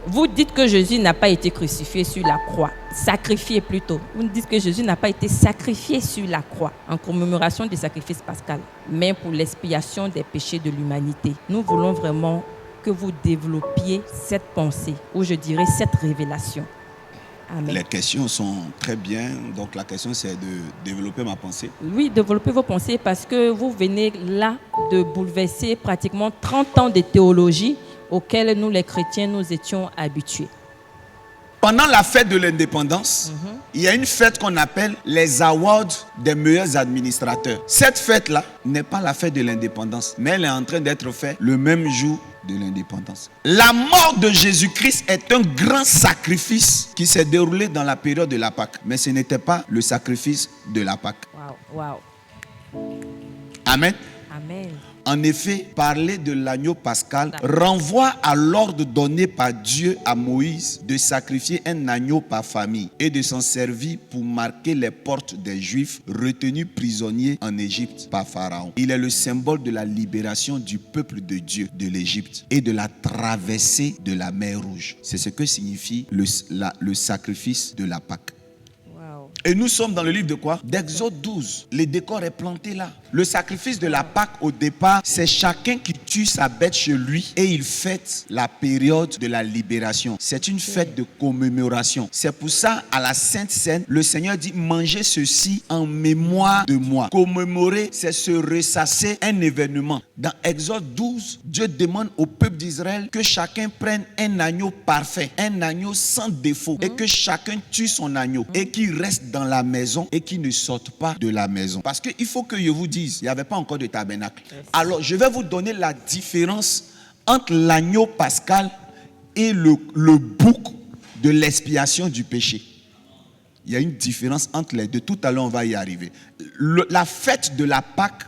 Vous dites que Jésus n'a pas été crucifié sur la croix, sacrifié plutôt. Vous dites que Jésus n'a pas été sacrifié sur la croix en commémoration du sacrifice pascal, mais pour l'expiation des péchés de l'humanité. Nous voulons vraiment que vous développiez cette pensée, ou je dirais cette révélation. Amen. Les questions sont très bien. Donc la question c'est de développer ma pensée. Oui, développez vos pensées parce que vous venez là de bouleverser pratiquement 30 ans de théologie auxquelles nous les chrétiens nous étions habitués. Pendant la fête de l'indépendance, il y a une fête qu'on appelle les awards des meilleurs administrateurs. Cette fête-là n'est pas la fête de l'indépendance, mais elle est en train d'être faite le même jour de l'indépendance. La mort de Jésus-Christ est un grand sacrifice qui s'est déroulé dans la période de la Pâque, mais ce n'était pas le sacrifice de la Pâque. Wow. Amen. Amen. En effet, parler de l'agneau pascal renvoie à l'ordre donné par Dieu à Moïse de sacrifier un agneau par famille et de s'en servir pour marquer les portes des Juifs retenus prisonniers en Égypte par Pharaon. Il est le symbole de la libération du peuple de Dieu de l'Égypte et de la traversée de la mer Rouge. C'est ce que signifie le sacrifice de la Pâque. Et nous sommes dans le livre de quoi? D'Exode 12. Le décor est planté là. Le sacrifice de la Pâque au départ, c'est chacun qui tue sa bête chez lui et il fête la période de la libération. C'est une fête de commémoration. C'est pour ça, à la Sainte Seine, le Seigneur dit: mangez ceci en mémoire de moi. Commémorer, c'est se ressasser un événement. Dans Exode 12, Dieu demande au peuple d'Israël que chacun prenne un agneau parfait, un agneau sans défaut, et que chacun tue son agneau et qu'il reste dans la maison et qu'il ne sorte pas de la maison. Parce qu'il faut que je vous dise, il n'y avait pas encore de tabernacle. Alors, je vais vous donner la différence entre l'agneau pascal et le bouc de l'expiation du péché. Il y a une différence entre les deux. Tout à l'heure, on va y arriver. La fête de la Pâque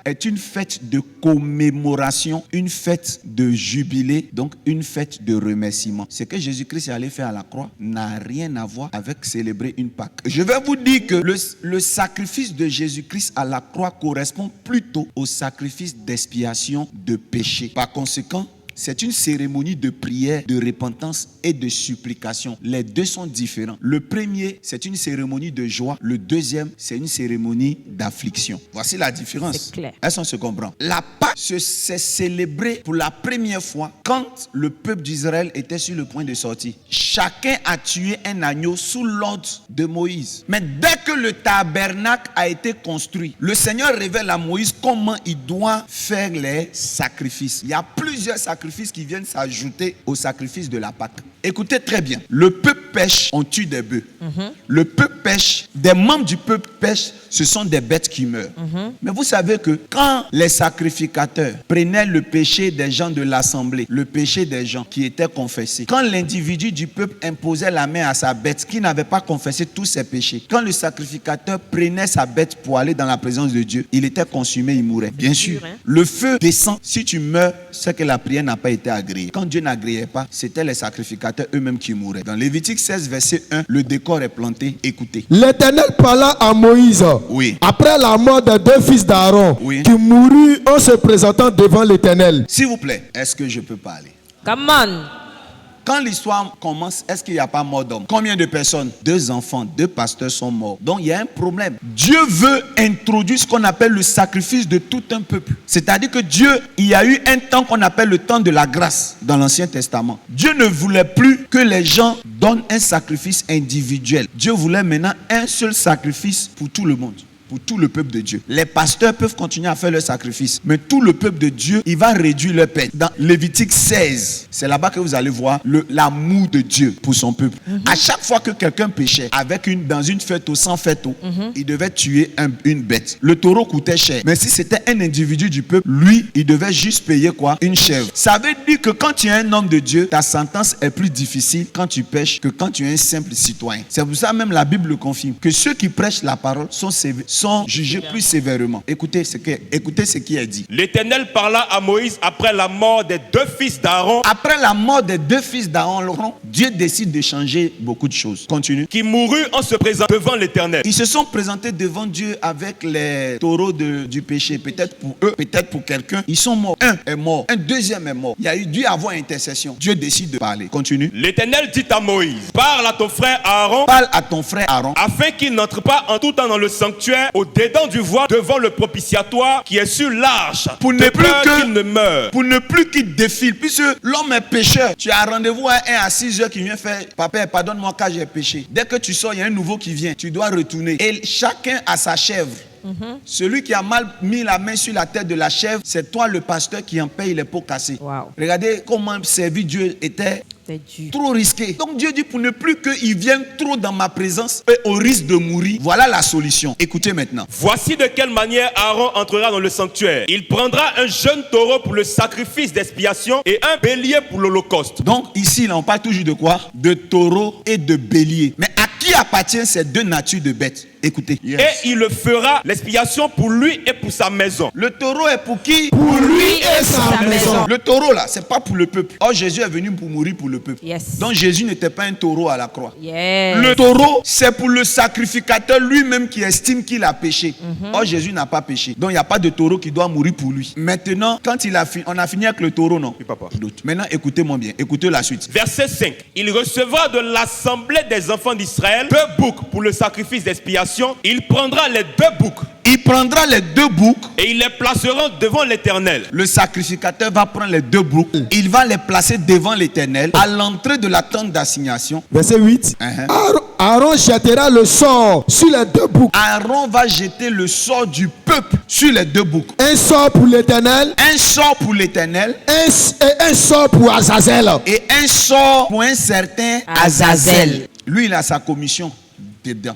est une fête de commémoration, une fête de jubilé, donc une fête de remerciement. Ce que Jésus-Christ est allé faire à la croix n'a rien à voir avec célébrer une Pâque. Je vais vous dire que le sacrifice de Jésus-Christ à la croix correspond plutôt au sacrifice d'expiation de péché. Par conséquent, c'est une cérémonie de prière, de repentance et de supplication. Les deux sont différents. Le premier, c'est une cérémonie de joie. Le deuxième, c'est une cérémonie d'affliction. Voici la différence. C'est clair. Est-ce qu'on se comprend? La Pâque s'est célébrée pour la première fois quand le peuple d'Israël était sur le point de sortir. Chacun a tué un agneau sous l'ordre de Moïse. Mais dès que le tabernacle a été construit, le Seigneur révèle à Moïse comment il doit faire les sacrifices. Il y a plusieurs sacrifices qui viennent s'ajouter au sacrifice de la Pâque. Écoutez très bien. Le peuple pêche, on tue des bœufs. Le peuple pêche, des membres du peuple pêchent, ce sont des bêtes qui meurent. Mais vous savez que quand les sacrificateurs prenaient le péché des gens de l'assemblée, le péché des gens qui étaient confessés, quand l'individu du peuple imposait la main à sa bête qui n'avait pas confessé tous ses péchés, quand le sacrificateur prenait sa bête pour aller dans la présence de Dieu, il était consumé, il mourait. Bien sûr, le feu descend. Si tu meurs, c'est que la prière n'a pas été agréée. Quand Dieu n'agréait pas, c'était les sacrificateurs eux-mêmes qui mouraient. Dans Lévitique 16, verset 1, le décor est planté. Écoutez. L'Éternel parla à Moïse. Oui. Après la mort des deux fils d'Aaron, Oui. qui mourut en se présentant devant l'Éternel. S'il vous plaît, est-ce que je peux parler? Come on. Quand l'histoire commence, est-ce qu'il n'y a pas mort d'homme? Combien de personnes? 2 enfants, 2 pasteurs sont morts. Donc il y a un problème. Dieu veut introduire ce qu'on appelle le sacrifice de tout un peuple. C'est-à-dire que Dieu, il y a eu un temps qu'on appelle le temps de la grâce dans l'Ancien Testament. Dieu ne voulait plus que les gens donnent un sacrifice individuel. Dieu voulait maintenant un seul sacrifice pour tout le monde. Pour tout le peuple de Dieu. Les pasteurs peuvent continuer à faire leur sacrifice, mais tout le peuple de Dieu, il va réduire leur peine. Dans Lévitique 16, c'est là-bas que vous allez voir l'amour de Dieu pour son peuple. À chaque fois que quelqu'un péchait dans une fête ou sans fête, il devait tuer une bête. Le taureau coûtait cher, mais si c'était un individu du peuple, lui, il devait juste payer quoi? Une chèvre. Ça veut dire que quand tu es un homme de Dieu, ta sentence est plus difficile quand tu pêches que quand tu es un simple citoyen. C'est pour ça même la Bible le confirme, que ceux qui prêchent la parole sont sont jugés plus sévèrement. Écoutez ce qui est dit. L'Éternel parla à Moïse après la mort des 2 fils d'Aaron, Après la mort des 2 fils d'Aaron, Dieu décide de changer beaucoup de choses. Continue. qui mourut en se présentant devant l'Éternel. Ils se sont présentés devant Dieu avec les taureaux du péché. Peut-être pour eux, peut-être pour quelqu'un. Ils sont morts. Un est mort. Un deuxième est mort. Il y a eu dû avoir intercession. Dieu décide de parler. Continue. L'Éternel dit à Moïse, parle à ton frère Aaron, Parle à ton frère Aaron. afin qu'il n'entre pas en tout temps dans le sanctuaire, au-dedans du voile, devant le propitiatoire qui est sur l'arche, Pour de ne plus peur que- qu'il ne meure. Pour ne plus qu'il défile. Puisque l'homme est pécheur. Tu as rendez-vous à un à 6 heures qui vient faire papa, pardonne-moi car j'ai péché. Dès que tu sors, il y a un nouveau qui vient. Tu dois retourner. Et chacun a sa chèvre. Celui qui a mal mis la main sur la tête de la chèvre, c'est toi le pasteur qui en paye les pots cassés. Wow. Regardez comment servir Dieu était C'est dur. trop risqué. Donc Dieu dit pour ne plus qu'il vienne trop dans ma présence et au risque de mourir. Voilà la solution. Écoutez maintenant. Voici de quelle manière Aaron entrera dans le sanctuaire. Il prendra un jeune taureau pour le sacrifice d'expiation et un bélier pour l'holocauste. Donc ici, là, on parle toujours de quoi? De taureau et de bélier. Mais à qui appartient ces 2 natures de bêtes? Écoutez. Et il le fera l'expiation pour lui et pour sa maison. Le taureau est pour qui? Pour lui et sa maison. Le taureau là, c'est pas pour le peuple. Or Jésus est venu pour mourir pour le peuple. Yes. Donc Jésus n'était pas un taureau à la croix. Yes. Le taureau, c'est pour le sacrificateur lui-même qui estime qu'il a péché. Or Jésus n'a pas péché. Donc il n'y a pas de taureau qui doit mourir pour lui. Maintenant, quand on a fini avec le taureau, non? Oui, papa. D'autres. Maintenant, écoutez-moi bien. Écoutez la suite. Verset 5. Il recevra de l'assemblée des enfants d'Israël 2 boucs pour le sacrifice d'expiation. Il prendra les 2 boucs Il prendra les 2 boucs. et il les placera devant l'Éternel. Le sacrificateur va prendre les 2 boucs. Il va les placer devant l'Éternel à l'entrée de la tente d'assignation. Verset 8. Uh-huh. Aaron jettera le sort sur les 2 boucs. Aaron va jeter le sort du peuple sur les 2 boucs. Un sort pour l'Éternel Un sort pour l'Éternel et un sort pour Azazel. et un sort pour un certain Azazel. Lui, il a sa commission dedans.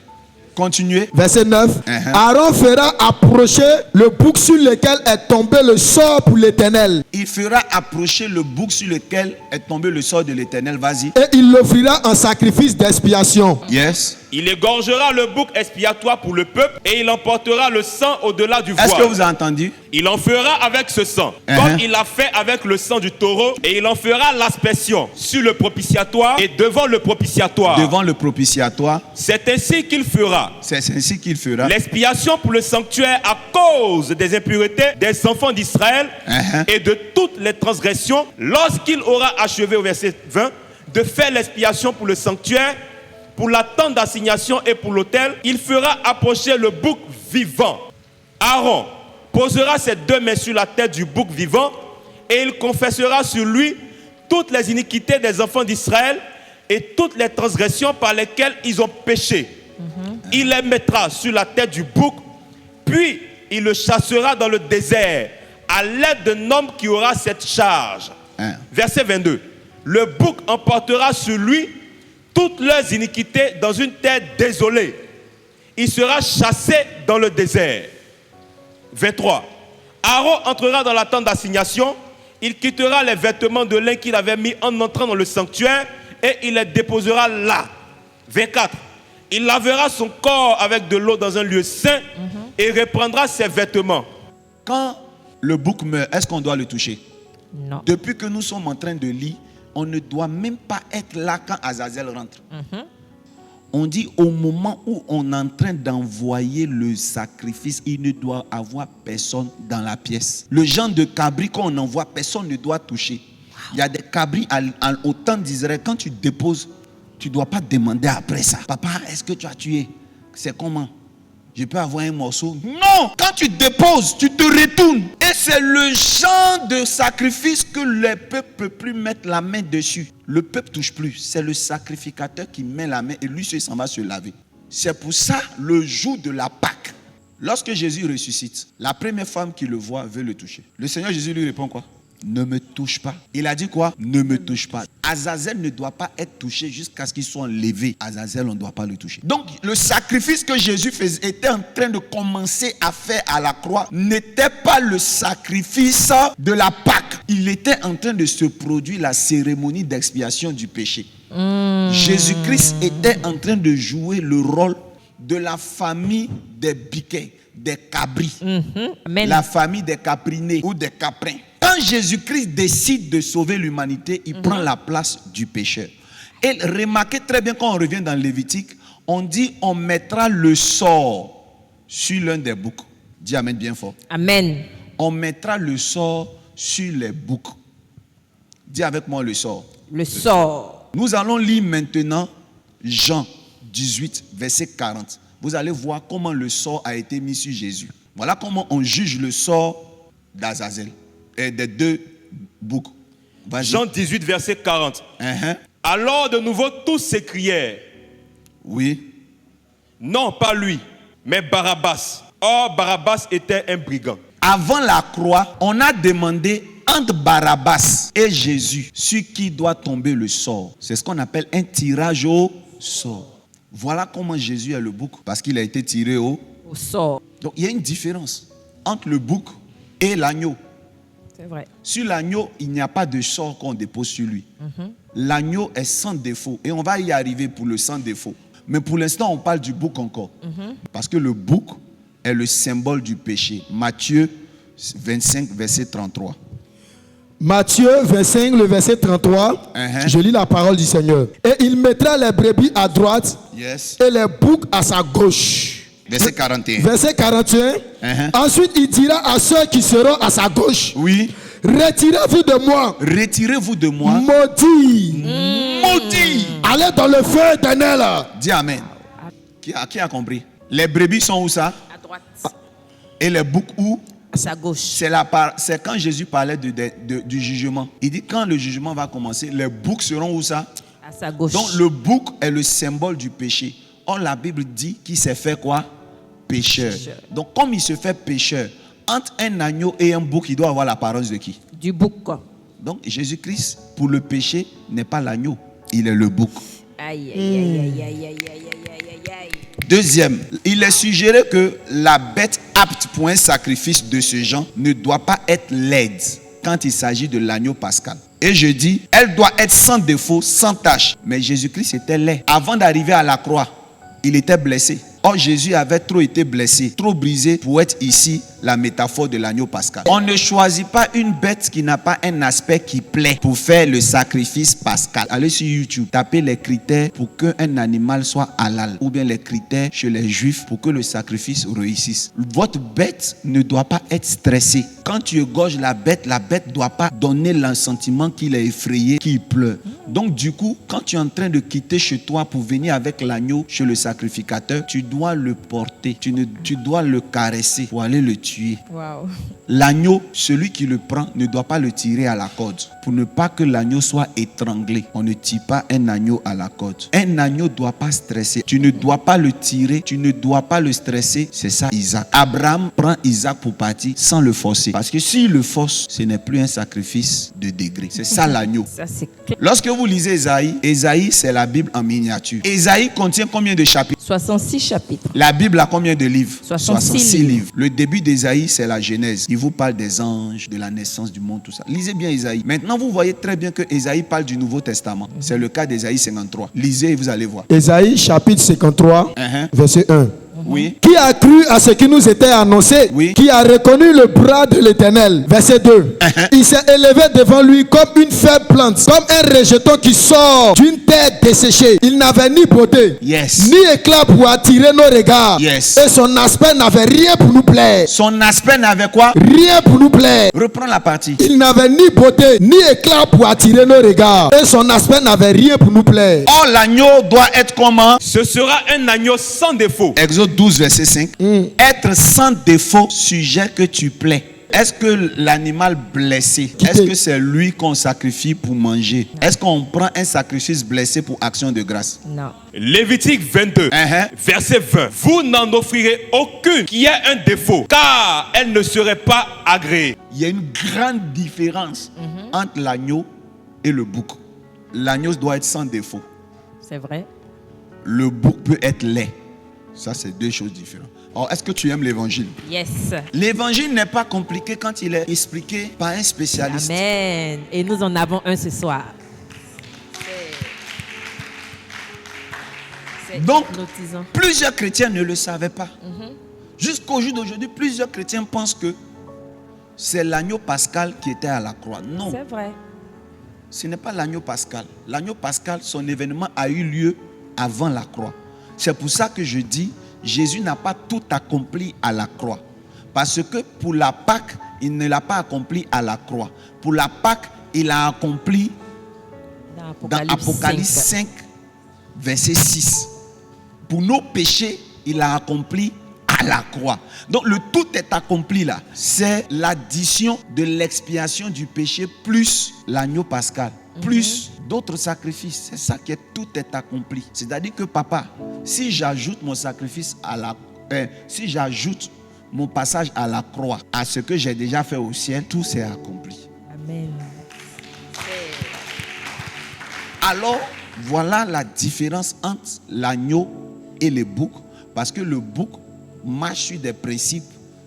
Continuez. Verset 9. Uh-huh. Aaron fera approcher le bouc sur lequel est tombé le sort pour l'Éternel. Il fera approcher le bouc sur lequel est tombé le sort de l'Éternel. Vas-y. Et il l'offrira en sacrifice d'expiation. Yes. Il égorgera le bouc expiatoire pour le peuple et il emportera le sang au-delà du voile. Est-ce que vous avez entendu? Il en fera avec ce sang, comme il l'a fait avec le sang du taureau, et il en fera l'aspersion sur le propitiatoire et devant le propitiatoire. Devant le propitiatoire. C'est ainsi qu'il fera C'est ainsi qu'il fera. l'expiation pour le sanctuaire à cause des impuretés des enfants d'Israël et de toutes les transgressions, lorsqu'il aura achevé, au verset 20, de faire l'expiation pour le sanctuaire, pour la tente d'assignation et pour l'autel. Il fera approcher le bouc vivant. Aaron posera ses 2 mains sur la tête du bouc vivant et il confessera sur lui toutes les iniquités des enfants d'Israël et toutes les transgressions par lesquelles ils ont péché. Il les mettra sur la tête du bouc, puis il le chassera dans le désert à l'aide d'un homme qui aura cette charge. Verset 22. Le bouc emportera sur lui toutes leurs iniquités dans une terre désolée. Il sera chassé dans le désert. 23. Aaron entrera dans la tente d'assignation. Il quittera les vêtements de lin qu'il avait mis en entrant dans le sanctuaire et il les déposera là. 24. Il lavera son corps avec de l'eau dans un lieu saint et reprendra ses vêtements. Quand le bouc meurt, est-ce qu'on doit le toucher? Non. Depuis que nous sommes en train de lire, on ne doit même pas être là quand Azazel rentre. On dit au moment où on est en train d'envoyer le sacrifice, il ne doit avoir personne dans la pièce. Le genre de cabri qu'on envoie, personne ne doit toucher. Il y a des cabris au temps d'Israël. Quand tu déposes, tu ne dois pas demander après ça. Papa, est-ce que tu as tué? C'est comment? Je peux avoir un morceau? Non! Quand tu déposes, tu te retournes. Et c'est le genre de sacrifice que le peuple ne peut plus mettre la main dessus. Le peuple ne touche plus. C'est le sacrificateur qui met la main et lui, il s'en va se laver. C'est pour ça, le jour de la Pâque, lorsque Jésus ressuscite, la première femme qui le voit veut le toucher. Le Seigneur Jésus lui répond quoi? Ne me touche pas. Il a dit quoi? Ne me touche pas. Azazel ne doit pas être touché jusqu'à ce qu'il soit enlevé. Azazel, on ne doit pas le toucher. Donc, le sacrifice que Jésus faisait, était en train de commencer à faire à la croix, n'était pas le sacrifice de la Pâque. Il était en train de se produire la cérémonie d'expiation du péché. Jésus-Christ était en train de jouer le rôle de la famille des biquets, des cabris. Amen. La famille des caprinés ou des caprins. Quand Jésus-Christ décide de sauver l'humanité, il prend la place du pécheur. Et remarquez très bien quand on revient dans Lévitique, on dit on mettra le sort sur l'un des boucs. Dis amen bien fort. Amen. On mettra le sort sur les boucs. Dis avec moi le sort. Le sort. Nous allons lire maintenant Jean 18, verset 40. Vous allez voir comment le sort a été mis sur Jésus. Voilà comment on juge le sort d'Azazel et des deux boucs. Vas-y. Jean 18, verset 40. Uh-huh. Alors de nouveau tous s'écrièrent, Oui. non pas lui, mais Barabbas. Or Barabbas était un brigand. Avant la croix, on a demandé entre Barabbas et Jésus sur qui doit tomber le sort. C'est ce qu'on appelle un tirage au sort. Voilà comment Jésus est le bouc, parce qu'il a été tiré au... Au sort. Donc il y a une différence entre le bouc et l'agneau. C'est vrai. Sur l'agneau, il n'y a pas de sort qu'on dépose sur lui. L'agneau est sans défaut et on va y arriver pour le sans défaut. Mais pour l'instant, on parle du bouc encore. Parce que le bouc est le symbole du péché. Matthieu 25, verset 33. Matthieu 25, le verset 33, je lis la parole du Seigneur. Et il mettra les brebis à droite Yes. et les boucs à sa gauche. Verset 41. Verset 41. Ensuite, il dira à ceux qui seront à sa gauche, Oui. retirez-vous de moi, Retirez-vous de moi. maudits, Maudit. allez dans le feu éternel. Dis amen. Qui a compris? Les brebis sont où ça? À droite. Et les boucs où? À sa gauche. C'est quand Jésus parlait du jugement. Il dit quand le jugement va commencer, les boucs seront où ça? À sa gauche. Donc le bouc est le symbole du péché. Or la Bible dit qu'il s'est fait quoi? Pécheur. Donc comme il se fait pécheur, entre un agneau et un bouc, il doit avoir l'apparence de qui? Du bouc, quoi. Donc Jésus-Christ, pour le péché, n'est pas l'agneau, il est le bouc. Aïe, aïe, aïe, aïe, aïe, aïe, aïe, aïe, aïe, aïe. Deuxième, il est suggéré que la bête apte pour un sacrifice de ce genre ne doit pas être laide quand il s'agit de l'agneau pascal. Et je dis, elle doit être sans défaut, sans tache. Mais Jésus-Christ était laid. Avant d'arriver à la croix, il était blessé. Or, Jésus avait trop été blessé, trop brisé pour être ici la métaphore de l'agneau pascal. On ne choisit pas une bête qui n'a pas un aspect qui plaît pour faire le sacrifice pascal. Allez sur YouTube, tapez les critères pour qu'un animal soit halal, ou bien les critères chez les juifs pour que le sacrifice réussisse. Votre bête ne doit pas être stressée. Quand tu égorges la bête ne doit pas donner le sentiment qu'il est effrayé, qu'il pleure. Donc du coup, quand tu es en train de quitter chez toi pour venir avec l'agneau chez le sacrificateur, tu dois le porter, tu dois le caresser pour aller le tuer. Wow. L'agneau, celui qui le prend, ne doit pas le tirer à la corde pour ne pas que l'agneau soit étranglé. On ne tire pas un agneau à la corde. Un agneau ne doit pas stresser. Tu ne dois pas le tirer, tu ne dois pas le stresser. C'est ça Isaac. Abraham prend Isaac pour partir sans le forcer. Parce que s'il le force, ce n'est plus un sacrifice de degré. C'est ça l'agneau. Ça, c'est clair. Lorsque vous lisez Ésaïe, c'est la Bible en miniature. Ésaïe contient combien de chapitres? 66 chapitres. La Bible a combien de livres? 66 livres. Le début d'Ésaïe, c'est la Genèse. Il vous parle des anges, de la naissance du monde, tout ça. Lisez bien Ésaïe. Maintenant, vous voyez très bien que Ésaïe parle du Nouveau Testament. C'est le cas d'Ésaïe 53. Lisez et vous allez voir. Ésaïe chapitre 53, verset 1. Oui. Qui a cru à ce qui nous était annoncé? Oui. Qui a reconnu le bras de l'Éternel? Verset 2. Il s'est élevé devant lui comme une faible plante, comme un rejeton qui sort d'une terre desséchée. Il n'avait ni beauté, Yes. ni éclat pour attirer nos regards. Yes. Et son aspect n'avait rien pour nous plaire. Son aspect n'avait quoi? Rien pour nous plaire. Reprends la partie. Il n'avait ni beauté, ni éclat pour attirer nos regards. Et son aspect n'avait rien pour nous plaire. Or, l'agneau doit être comment? Ce sera un agneau sans défaut. Exode 12, verset 5. Être sans défaut, sujet que tu plais. Est-ce que l'animal blessé, est-ce que c'est lui qu'on sacrifie pour manger? Est-ce qu'on prend un sacrifice blessé pour action de grâce? Non. Lévitique 22, verset 20. Vous n'en offrirez aucune qui ait un défaut, car elle ne serait pas agréée. Il y a une grande différence entre l'agneau et le bouc. L'agneau doit être sans défaut. C'est vrai. Le bouc peut être laid. Ça, c'est deux choses différentes. Alors, est-ce que tu aimes l'évangile? Yes. L'évangile n'est pas compliqué quand il est expliqué par un spécialiste. Amen. Et nous en avons un ce soir. Donc, hypnotisant. plusieurs chrétiens ne le savaient pas. Jusqu'au jour d'aujourd'hui, plusieurs chrétiens pensent que c'est l'agneau pascal qui était à la croix. Non, C'est vrai. ce n'est pas l'agneau pascal. L'agneau pascal, son événement a eu lieu avant la croix. C'est pour ça que je dis, Jésus n'a pas tout accompli à la croix. Parce que pour la Pâque, il ne l'a pas accompli à la croix. Pour la Pâque, il a accompli dans Apocalypse 5, verset 6. Pour nos péchés, il a accompli à la croix. Donc le tout est accompli là. C'est l'addition de l'expiation du péché plus l'agneau pascal, plus d'autres sacrifices. C'est ça qui est, tout est accompli. C'est-à-dire que papa, si j'ajoute mon sacrifice à la si j'ajoute mon passage à la croix à ce que j'ai déjà fait au ciel, tout s'est accompli. Amen. Alors, voilà la différence entre l'agneau et le bouc, parce que le bouc marche sur des principes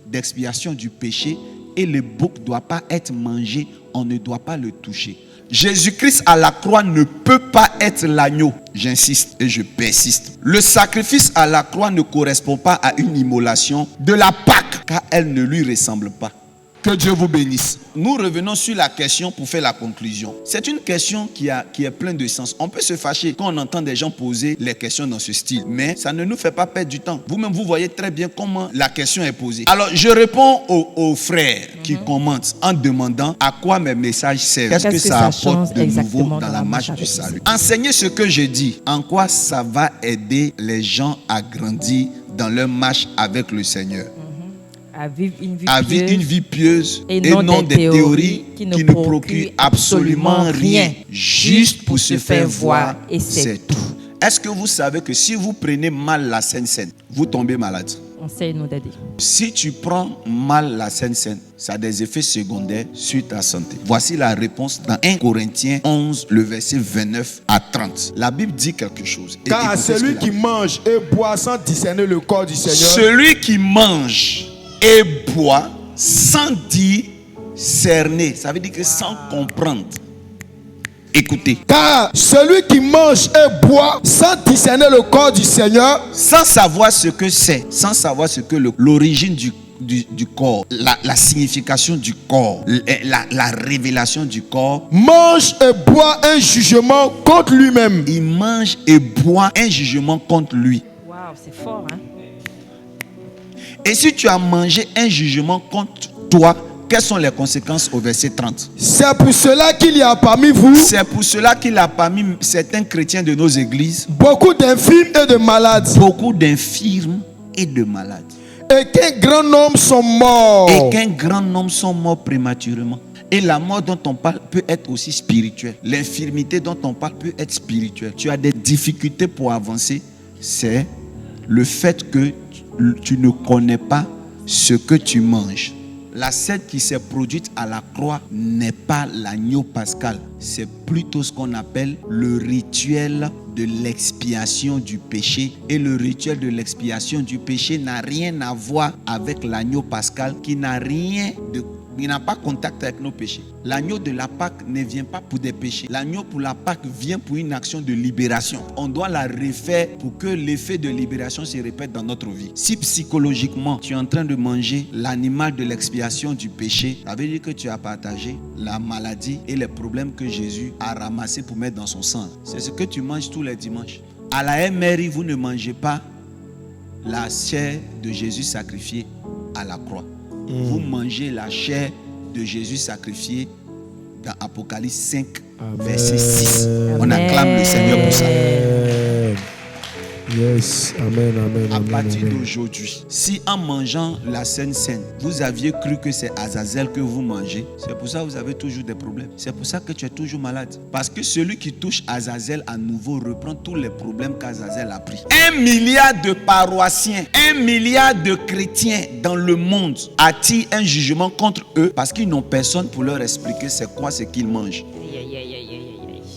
d'expiation du péché et le bouc ne doit pas être mangé, on ne doit pas le toucher. Jésus-Christ à la croix ne peut pas être l'agneau. J'insiste et je persiste. Le sacrifice à la croix ne correspond pas à une immolation de la Pâque, car elle ne lui ressemble pas. Que Dieu vous bénisse. Nous revenons sur la question pour faire la conclusion. C'est une question qui est pleine de sens. On peut se fâcher quand on entend des gens poser les questions dans ce style, mais ça ne nous fait pas perdre du temps. Vous-même, vous voyez très bien comment la question est posée. Alors, je réponds aux frères qui commentent en demandant à quoi mes messages servent. Qu'est-ce que ça apporte de nouveau dans la marche du salut? Enseigner ce que je dis, en quoi ça va aider les gens à grandir dans leur marche avec le Seigneur. À vivre une vie pieuse et non des théories qui ne procurent absolument rien, juste pour se faire voir, et c'est tout. Est-ce que vous savez que si vous prenez mal la Sainte Seine, vous tombez malade? On sait nous d'aider. Si tu prends mal la Sainte Seine, ça a des effets secondaires sur ta santé. Voici la réponse dans 1 Corinthiens 11, le verset 29 à 30. La Bible dit quelque chose. Et car celui qui mange et boit sans discerner le corps du Seigneur, celui qui mange et boit sans discerner, ça veut dire que sans comprendre. Écoutez. Car celui qui mange et boit sans discerner le corps du Seigneur, sans savoir ce que c'est, sans savoir ce que l'origine du corps, la signification du corps, la révélation du corps, mange et boit un jugement contre lui-même. Il mange et boit un jugement contre lui. Waouh, c'est fort, hein? Et si tu as mangé un jugement contre toi, quelles sont les conséquences au verset 30? C'est pour cela qu'il y a parmi vous, c'est pour cela qu'il y a parmi certains chrétiens de nos églises, beaucoup d'infirmes et de malades. Beaucoup d'infirmes et de malades. Et qu'un grand nombre sont morts. Et qu'un grand nombre sont morts prématurément. Et la mort dont on parle peut être aussi spirituelle. L'infirmité dont on parle peut être spirituelle. Tu as des difficultés pour avancer. C'est le fait que tu ne connais pas ce que tu manges. La scène qui s'est produite à la croix n'est pas l'agneau pascal. C'est plutôt ce qu'on appelle le rituel de l'expiation du péché. Et le rituel de l'expiation du péché n'a rien à voir avec l'agneau pascal qui n'a pas contact avec nos péchés. L'agneau de la Pâque ne vient pas pour des péchés. L'agneau pour la Pâque vient pour une action de libération. On doit la refaire pour que l'effet de libération se répète dans notre vie. Si psychologiquement tu es en train de manger l'animal de l'expiation du péché, ça veut dire que tu as partagé la maladie et les problèmes que Jésus a ramassés pour mettre dans son sang. C'est ce que tu manges tous les dimanches. À la MRI, vous ne mangez pas la chair de Jésus sacrifiée à la croix. Vous mangez la chair de Jésus sacrifié dans Apocalypse 5, verset 6. On acclame le Seigneur pour ça. Yes, amen, amen. À partir d'aujourd'hui, si en mangeant la Sainte Seine, vous aviez cru que c'est Azazel que vous mangez, c'est pour ça que vous avez toujours des problèmes. C'est pour ça que tu es toujours malade. Parce que celui qui touche Azazel à nouveau reprend tous les problèmes qu'Azazel a pris. 1 milliard de paroissiens, 1 milliard de chrétiens dans le monde attirent un jugement contre eux parce qu'ils n'ont personne pour leur expliquer c'est quoi ce qu'ils mangent.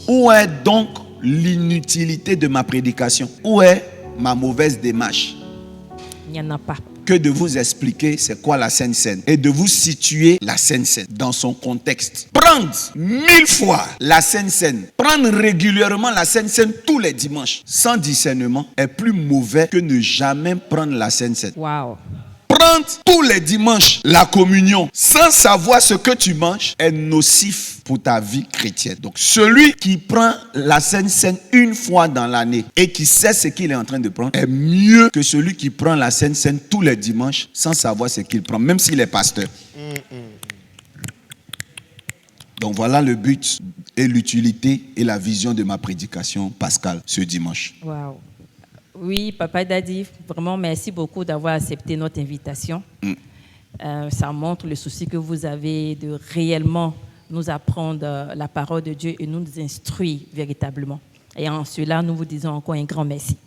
Où est donc l'inutilité de ma prédication? Où est ma mauvaise démarche? Il n'y en a pas. que de vous expliquer c'est quoi la Sainte Seine et de vous situer la Sainte Seine dans son contexte. Prendre 1000 fois la Sainte Seine, prendre régulièrement la Sainte Seine tous les dimanches sans discernement est plus mauvais que ne jamais prendre la Sainte Seine. Wow. Prendre tous les dimanches la communion sans savoir ce que tu manges est nocif pour ta vie chrétienne. Donc celui qui prend la Sainte Seine une fois dans l'année et qui sait ce qu'il est en train de prendre est mieux que celui qui prend la Sainte Seine tous les dimanches sans savoir ce qu'il prend, même s'il est pasteur. Donc voilà le but et l'utilité et la vision de ma prédication pascale ce dimanche. Wow. Oui, Papa Daddy, vraiment merci beaucoup d'avoir accepté notre invitation. Ça montre le souci que vous avez de réellement nous apprendre la parole de Dieu et nous instruire véritablement. Et en cela, nous vous disons encore un grand merci.